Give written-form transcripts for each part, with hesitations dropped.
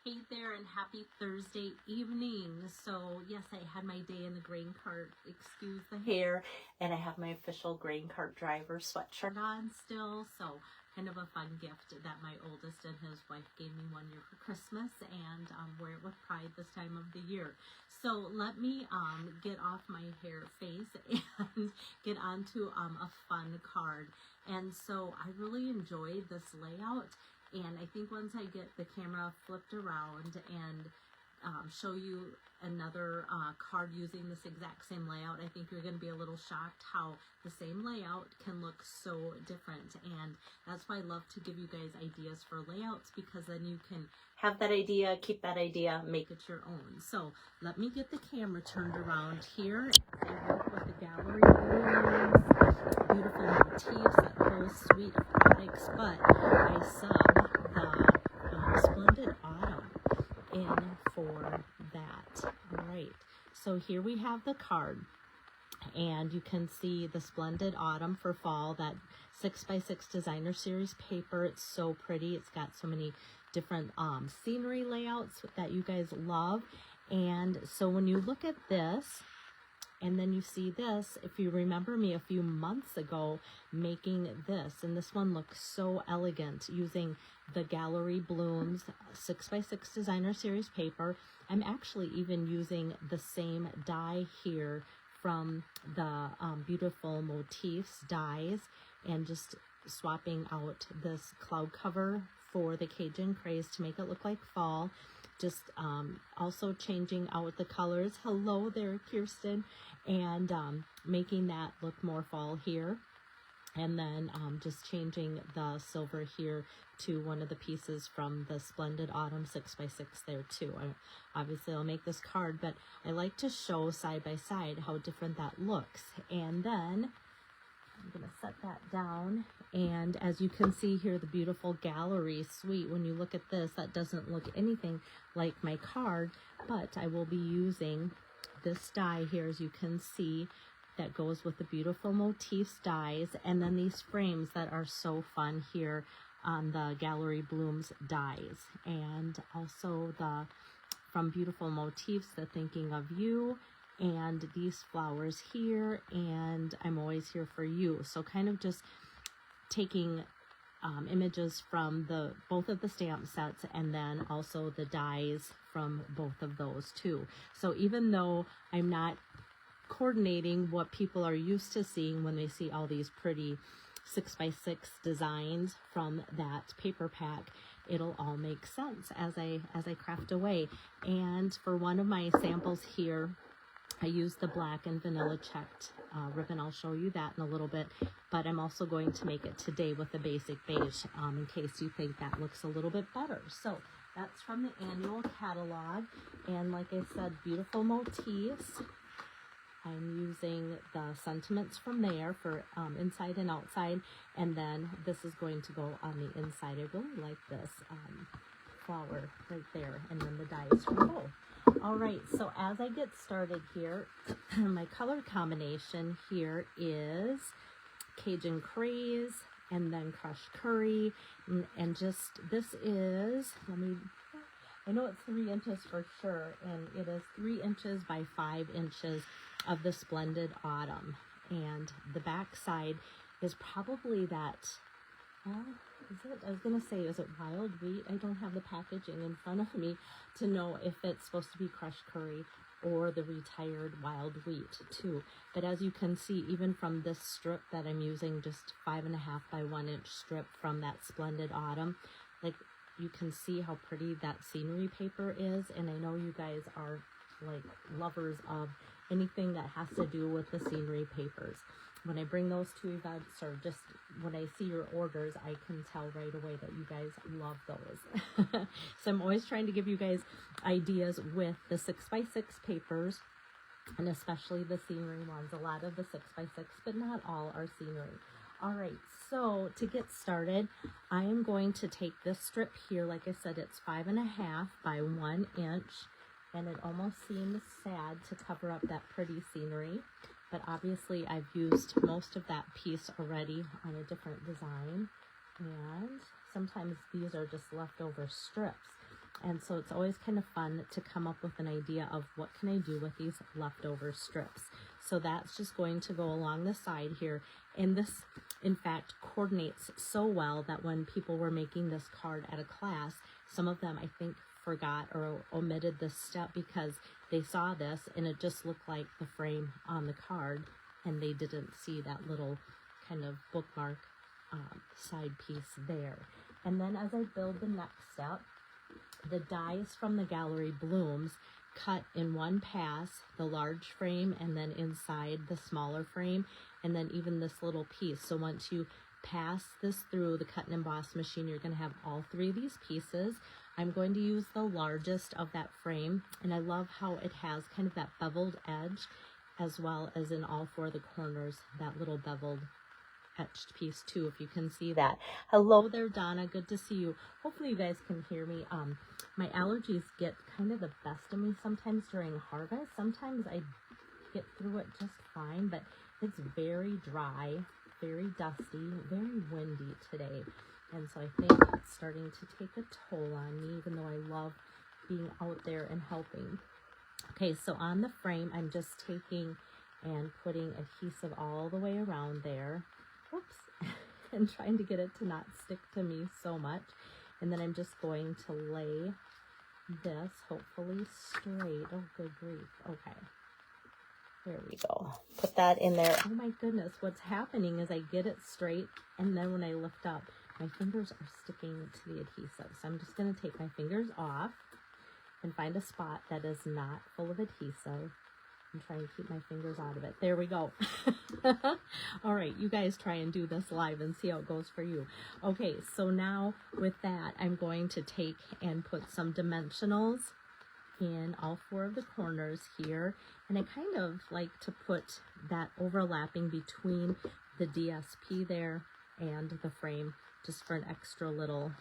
Hey there, and happy Thursday evening. So yes, I had my day in the grain cart, excuse the hair, and I have my official grain cart driver sweatshirt on still. So kind of a fun gift that my oldest and his wife gave me 1 year for Christmas, and wear it with pride this time of the year. So let me get off my hair face and get onto a fun card. And so I really enjoyed this layout. And I think once I get the camera flipped around and show you another card using this exact same layout, I think you're going to be a little shocked how the same layout can look so different. And that's why I love to give you guys ideas for layouts, because then you can have that idea, keep that idea, make it your own. So let me get the camera turned around here. I work with the gallery balloons, beautiful motifs, that whole suite of products, but I sub the Splendid Autumn in for that. All right, so here we have the card, and you can see the Splendid Autumn for fall, that 6x6 designer series paper. It's so pretty. It's got so many different scenery layouts that you guys love. And so when you look at this, and then you see this, if you remember me a few months ago making this, and this one looks so elegant using the Gallery Blooms 6x6 designer series paper. I'm actually even using the same die here from the beautiful Motifs dies, and just swapping out this cloud cover for the Cajun Craze to make it look like fall. Just also changing out the colors. Hello there, Kirsten. And making that look more fall here. And then just changing the silver here to one of the pieces from the Splendid Autumn 6x6 there too. Obviously I'll make this card, but I like to show side by side how different that looks. And then I'm going to set that down, and as you can see here, the beautiful gallery suite. When you look at this, that doesn't look anything like my card, but I will be using this die here, as you can see, that goes with the beautiful Motifs dies, and then these frames that are so fun here on the Gallery Blooms dies, and also the from Beautiful Motifs, the Thinking of You, and these flowers here, and I'm Always Here for You. So kind of just taking images from both of the stamp sets, and then also the dies from both of those too. So even though I'm not coordinating what people are used to seeing when they see all these pretty 6x6 designs from that paper pack, it'll all make sense as I craft away. And for one of my samples here, I used the black and vanilla checked ribbon. I'll show you that in a little bit, but I'm also going to make it today with the basic beige in case you think that looks a little bit better. So that's from the annual catalog, and like I said, beautiful motifs. I'm using the sentiments from there for inside and outside, and then this is going to go on the inside. I really like this flower right there, and then the dies from both. All right, so as I get started here, my color combination here is Cajun Craze, and then Crushed Curry, and just, this is, I know it's 3 inches for sure, and it is 3 inches by 5 inches of the Splendid Autumn. And the back side is probably that, is it? I was going to say, is it wild wheat? I don't have the packaging in front of me to know if it's supposed to be Crushed Curry or the retired wild wheat too. But as you can see, even from this strip that I'm using, just 5.5 by 1 inch strip from that Splendid Autumn, like you can see how pretty that scenery paper is. And I know you guys are like lovers of anything that has to do with the scenery papers. When I bring those to events, or just when I see your orders, I can tell right away that you guys love those. So I'm always trying to give you guys ideas with the 6x6 papers, and especially the scenery ones. A lot of the 6x6, but not all, are scenery. All right, so to get started, I am going to take this strip here. Like I said, it's 5.5 by 1 inch, and it almost seems sad to cover up that pretty scenery. But obviously I've used most of that piece already on a different design, and sometimes these are just leftover strips. And so it's always kind of fun to come up with an idea of what can I do with these leftover strips. So that's just going to go along the side here. And this, in fact, coordinates so well that when people were making this card at a class, some of them, I think, forgot or omitted this step because they saw this and it just looked like the frame on the card, and they didn't see that little kind of bookmark side piece there. And then as I build the next step, the dies from the gallery blooms cut in one pass, the large frame, and then inside the smaller frame, and then even this little piece. So once you pass this through the cut and emboss machine, you're going to have all three of these pieces. I'm going to use the largest of that frame, and I love how it has kind of that beveled edge, as well as in all four of the corners, that little beveled etched piece too, if you can see that. Hello there, Donna. Good to see you. Hopefully you guys can hear me. My allergies get kind of the best of me sometimes during harvest. Sometimes I get through it just fine, but it's very dry, very dusty, very windy today. And so I think it's starting to take a toll on me, even though I love being out there and helping. Okay, so on the frame, I'm just taking and putting adhesive all the way around there. Whoops. And trying to get it to not stick to me so much. And then I'm just going to lay this hopefully straight. Oh, good grief. Okay. There we go. Put that in there. Oh my goodness. What's happening is I get it straight, and then when I lift up, my fingers are sticking to the adhesive. So I'm just going to take my fingers off and find a spot that is not full of adhesive. I'm trying to keep my fingers out of it. There we go. All right, you guys try and do this live and see how it goes for you. Okay, so now with that, I'm going to take and put some dimensionals in all four of the corners here. And I kind of like to put that overlapping between the DSP there and the frame, just for an extra little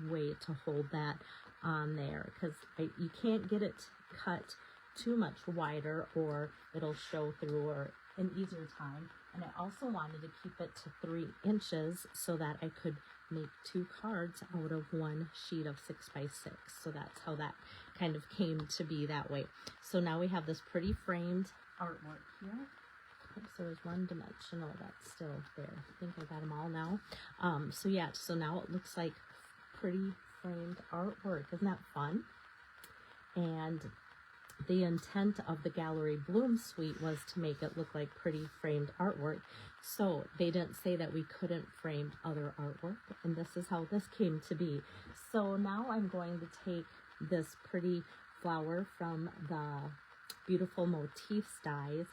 way to hold that on there, because you can't get it cut too much wider or it'll show through or an easier time. And I also wanted to keep it to 3 inches so that I could make 2 cards out of one sheet of 6x6. So that's how that kind of came to be that way. So now we have this pretty framed artwork here. Oops, there was one dimensional that's still there. I think I got them all now. So yeah, so now it looks like pretty framed artwork. Isn't that fun? And the intent of the Gallery Bloom Suite was to make it look like pretty framed artwork. So they didn't say that we couldn't frame other artwork, and this is how this came to be. So now I'm going to take this pretty flower from the beautiful Motifs dies.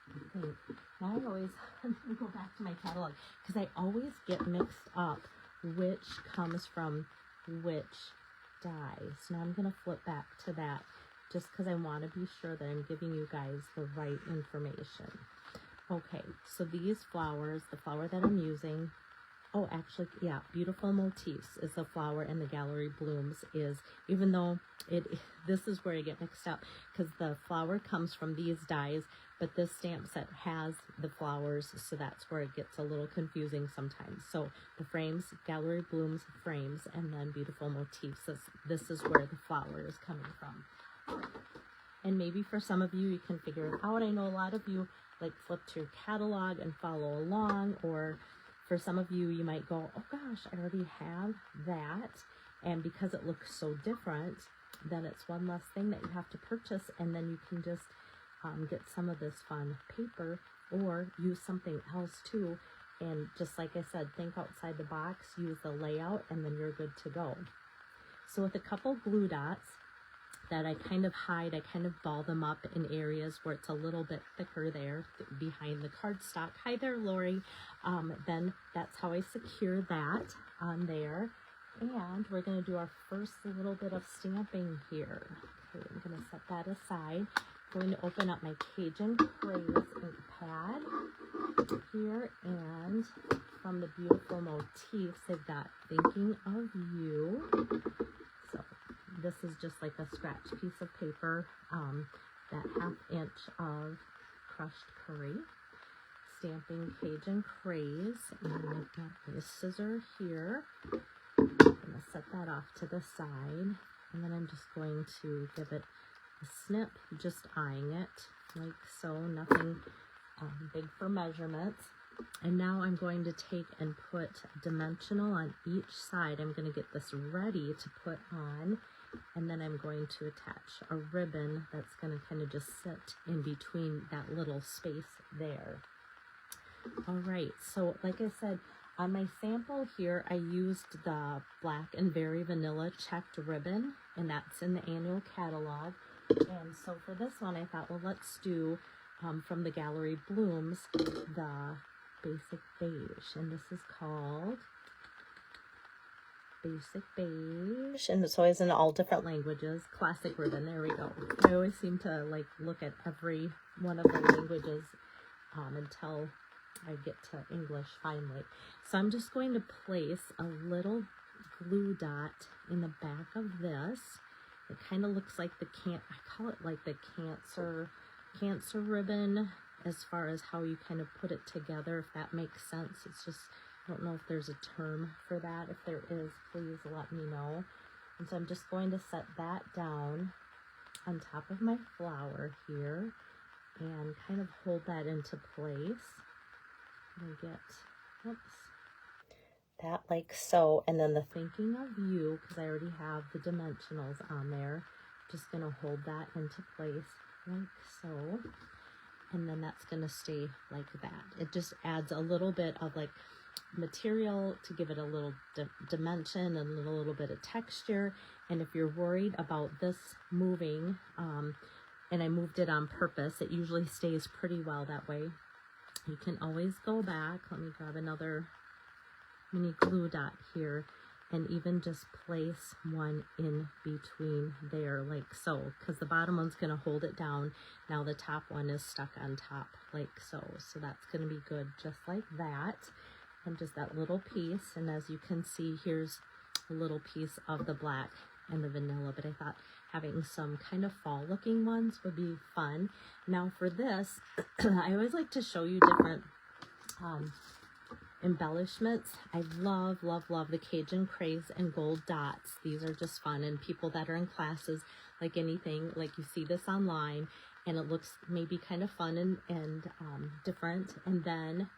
I think. Now I always, I'm going to go back to my catalog, because I always get mixed up which comes from which die. So now I'm going to flip back to that, just because I want to be sure that I'm giving you guys the right information. Okay, so these flowers, the flower that I'm using, oh, actually, yeah, Beautiful Motifs is the flower, and the Gallery Blooms is, even though this is where I get mixed up, because the flower comes from these dies, but this stamp set has the flowers, so that's where it gets a little confusing sometimes. So the frames, Gallery Blooms frames, and then Beautiful Motifs, this is where the flower is coming from. And maybe for some of you, you can figure it out. I know a lot of you like flip to your catalog and follow along, or for some of you, you might go, oh gosh, I already have that. And because it looks so different, then it's one less thing that you have to purchase, and then you can just get some of this fun paper or use something else too. And just like I said, think outside the box, use the layout, and then you're good to go. So with a couple glue dots that I kind of hide, I kind of ball them up in areas where it's a little bit thicker there behind the cardstock. Hi there, Lori. Then that's how I secure that on there. And we're going to do our first little bit of stamping here. Okay, I'm going to set that aside. I'm going to open up my Cajun Craze ink pad here, and from the Beautiful Motifs, they've got Thinking of You. So this is just like a scratch piece of paper, that 1/2 inch of crushed curry, stamping Cajun Craze, and I've got this scissor here. I'm going to set that off to the side, And then I'm just going to give it a snip, just eyeing it like so, nothing big for measurements. And now I'm going to take and put dimensional on each side. I'm going to get this ready to put on, and then I'm going to attach a ribbon that's going to kind of just sit in between that little space there. All right, so like I said, on my sample here, I used the Black and Very Vanilla checked ribbon, and that's in the annual catalog. And so for this one, I thought, well, let's do from the Gallery Blooms, the Basic Beige, and this is called Basic Beige, and it's always in all different languages. Classic ribbon, there we go. I always seem to like look at every one of the languages until I get to English finally. So I'm just going to place a little glue dot in the back of this. It kind of looks like the I call it like the cancer ribbon, as far as how you kind of put it together, if that makes sense. It's just, I don't know if there's a term for that. If there is, please let me know. And so I'm just going to set that down on top of my flower here and kind of hold that into place. And get, oops, that like so. And then the Thinking of You, because I already have the dimensionals on there, just going to hold that into place like so. And then that's going to stay like that. It just adds a little bit of like material to give it a little dimension and a little bit of texture. And if you're worried about this moving, and I moved it on purpose, it usually stays pretty well that way. You can always go back. Let me grab another mini glue dot here and even just place one in between there like so, because the bottom one's going to hold it down. Now the top one is stuck on top like so. So that's going to be good just like that. And just that little piece. And as you can see, here's a little piece of the black and the vanilla, but I thought having some kind of fall looking ones would be fun. Now for this, I always like to show you different embellishments. I love, love, love the Cajun Craze and gold dots. These are just fun, and people that are in classes, like anything, like you see this online and it looks maybe kind of fun and different, and then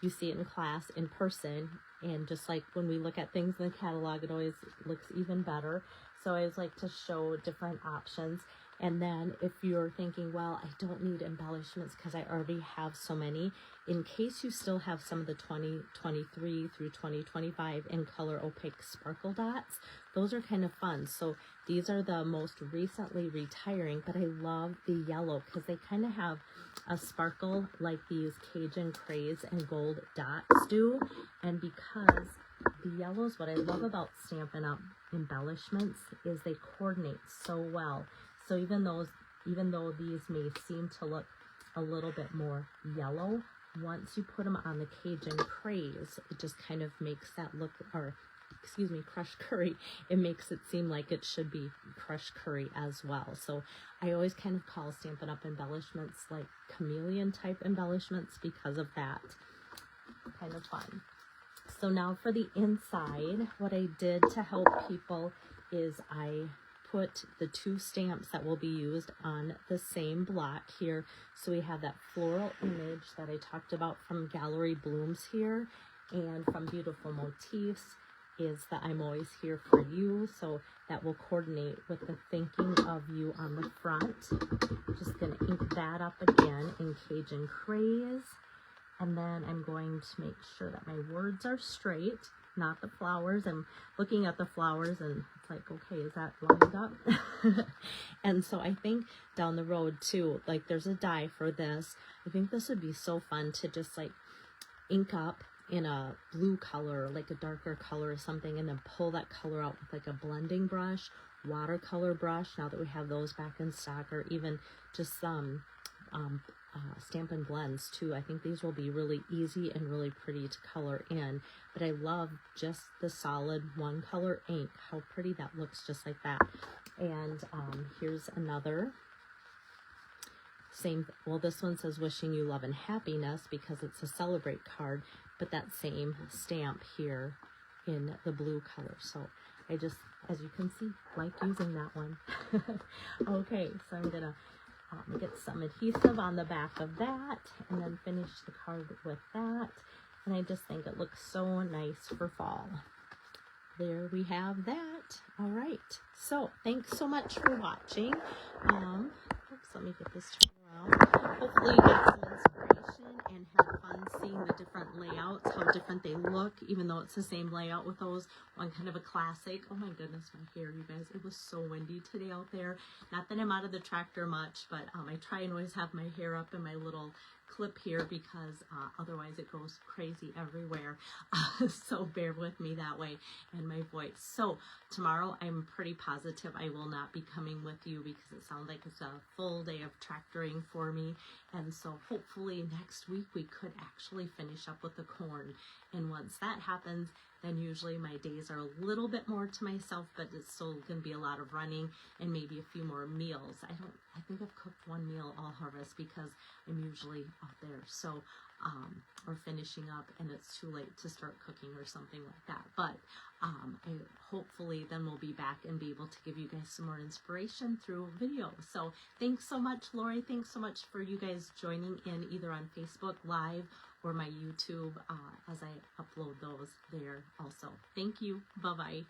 you see it in class in person, and just like when we look at things in the catalog, it always looks even better. So I always like to show different options. And then if you're thinking, well, I don't need embellishments because I already have so many, in case you still have some of the 2023 through 2025 in color opaque sparkle dots, those are kind of fun. So these are the most recently retiring, but I love the yellow because they kind of have a sparkle like these Cajun Craze and gold dots do. And because the yellows, what I love about Stampin' Up! Embellishments is they coordinate so well. So even though these may seem to look a little bit more yellow, once you put them on the Cajun Craze, it just kind of makes that look, or excuse me, crushed curry, it makes it seem like it should be crushed curry as well. So I always kind of call Stampin' Up! Embellishments like chameleon type embellishments because of that. Kind of fun. So now for the inside, what I did to help people is I put the two stamps that will be used on the same block here. So we have that floral image that I talked about from Gallery Blooms here, and from Beautiful Motifs is the I'm Always Here For You. So that will coordinate with the Thinking of You on the front. Just going to ink that up again in Cajun Craze. And then I'm going to make sure that my words are straight, not the flowers. I'm looking at the flowers and it's like, okay, is that lined up? And so I think down the road too, like there's a die for this. I think this would be so fun to just like ink up in a blue color, like a darker color or something, and then pull that color out with like a blending brush, watercolor brush, now that we have those back in stock, or even just some Stampin' Blends too. I think these will be really easy and really pretty to color in, but I love just the solid one color ink, how pretty that looks just like that. And here's another same, well, this one says wishing you love and happiness because it's a celebrate card, but that same stamp here in the blue color. So I just, as you can see, like using that one. Okay, so I'm gonna get some adhesive on the back of that and then finish the card with that. And I just think it looks so nice for fall. There we have that. All right, so thanks so much for watching. Oops, let me get this turned around. Hopefully you get some inspiration and have fun seeing the different layouts, how different they look, even though it's the same layout with those. One kind of a classic. Oh my goodness, my hair, you guys. It was so windy today out there. Not that I'm out of the tractor much, but I try and always have my hair up in my little clip here because otherwise it goes crazy everywhere. So bear with me that way, and my voice. So tomorrow I'm pretty positive I will not be coming with you because it sounds like it's a full day of tractoring for me. And so hopefully next week we could actually finish up with the corn. And once that happens, then usually my days are a little bit more to myself, but it's still going to be a lot of running and maybe a few more meals. I think I've cooked one meal all harvest because I'm usually out there. So, or finishing up and it's too late to start cooking or something like that. But hopefully then we'll be back and be able to give you guys some more inspiration through video. So thanks so much, Lori. Thanks so much for you guys joining in either on Facebook Live or my YouTube as I upload those there also. Thank you. Bye-bye.